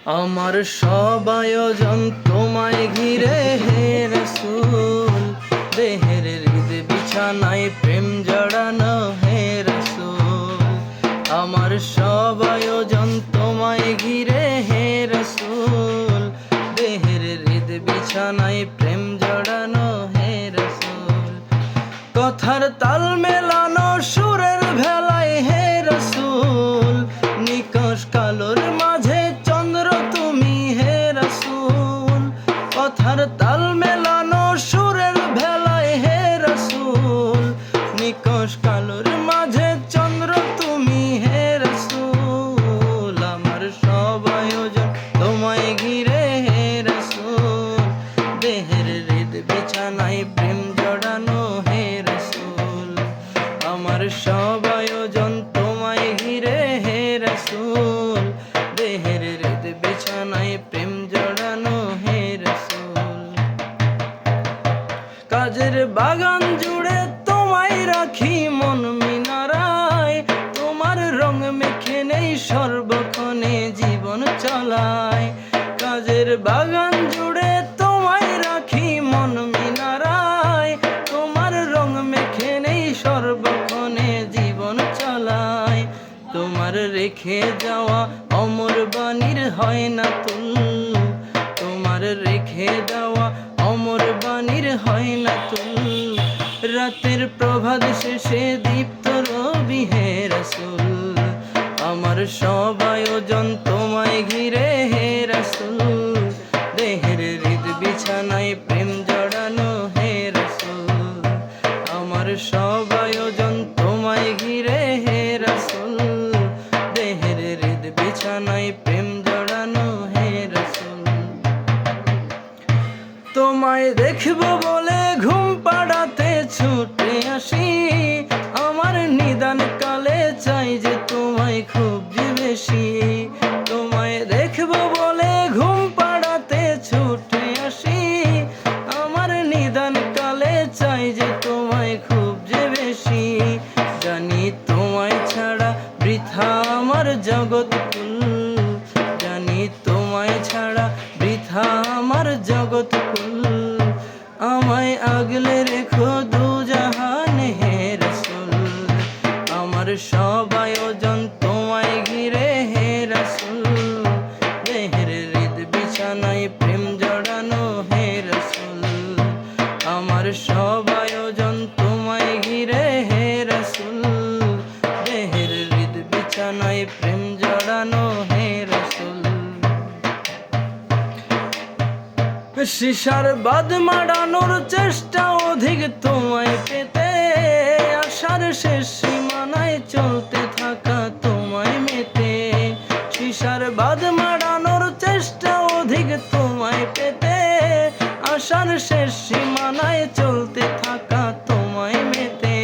আমার সব আয়োজন তোমায় ঘিরে হে রাসূল, দেহের হৃদ বিছানায় প্রেম জড়ানো হে রাসূল। আমার সব আয়োজন তোমায় ঘিরে হে রাসূল, দেহের হৃদ বিছানায় প্রেম জড়ানো হে রাসূল। কথার তাল মেলানো সুরের ভেলায় হে রাসূল, নিকশ কালোর মাঝে চন্দ্র তুমি হে রাসূল। কথার তাল মেলানো সুরের ভেলায় হে রাসূল, নিকশ কালোর মাঝে চন্দ্র তুমি হে রাসূল। আমার সব আয়োজন তোমায় ঘিরে হে রাসূল, দেহের হৃদ বিছানায় প্রেম জড়ানো হে রাসূল। আমার সব আয়োজন তোমায় ঘিরে হে রাসূল, দেহের হৃদ বিছানায় প্রেম জড়ানো হে রাসূল। কাজের বাগান জুড়ে তোমায় রাখি মন মিনারায়, তোমার রং মেখে নেই সর্বক্ষণে জীবন চলায়। কাজের বাগান জুড়ে তোমায় রাখি মন মিনারায়, তোমার রং মেখে নেই সর্বক্ষণে জীবন চলায়। তোমার রেখে যাওয়া অমর বাণীর হয় না তুল, তোমার রেখে যাওয়া অমর বাণীর হয় না তুল। রাতের প্রভাত শেষে দীপ্ত রবি হে রাসূল, আমার সব আয়োজন তোমায় ঘিরে হে রাসূল, দেহের হৃদ বিছানায় প্রেম জড়ানো হে রাসূল। আমার সব আয়োজন তোমায় ঘিরে হে রাসূল, দেহের হৃদ বিছানায় প্রেম জড়ানো হে রাসূল। তোমায় দেখব বলে ঘুম পাড়াতে ছুটে আসি, আমার নিদান কালে চাই যে তোমায় খুব যে বেশি। তোমায় দেখব বলে ঘুম পাড়াতে ছুটে আসি, আমার নিদান কালে চাই যে তোমায় খুব যে বেশি। জানি তোমায় ছাড়া বৃথা আমার জগৎকুল, জানি তোমায় ছাড়া বৃথা আমার জগৎকুল। আমায় আগলে রেখো দুজাহান হে রাসূল, আমার সব আয়োজন তোমায় ঘিরে হে রাসূল, দেহের হৃদ বিছানায় প্রেম জড়ানো হে রাসূল। আমার সব আয়োজন তোমায় ঘিরে হে রাসূল, দেহের হৃদ বিছানায় প্রেম জড়ানো হে রাসূল। শিশার বাঁধ মাড়ানোর চেষ্টা অধিক তোমায় পেতে, আশার শেষ সীমানায় চলতে থাকা তোমায় মেতে। শিশার বাঁধ মাড়ানোর চেষ্টা অধিক তোমায় পেতে, আশার শেষ সীমানায় চলতে থাকা তোমায় মেতে।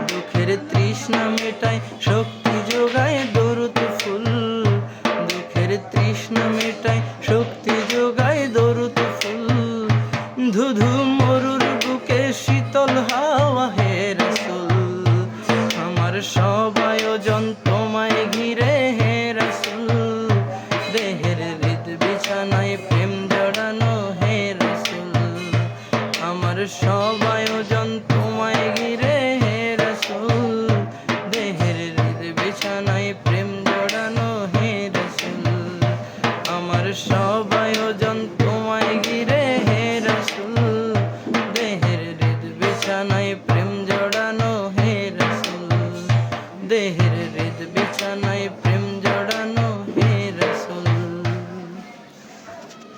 দুঃখের তৃষ্ণা মেটায় শক্তি যোগায় দরুদ ফুল, দুঃখের তৃষ্ণা মেটায় শক্তি যোগায় দরুদ ফুল। ধুধু মরুর বুকে শীতল হাওয়া হে রাসূল, আমার সব আয়োজন তোমায় ঘিরে হে রাসূল, দেহের হৃদ বিছানায় প্রেম জড়ানো হে রাসূল। আমার সব আয়োজন তোমায় ঘিরে হে রাসূল, দেহের হৃদ বিছানায় প্রেম জড়ানো হে রাসূল। আমার সব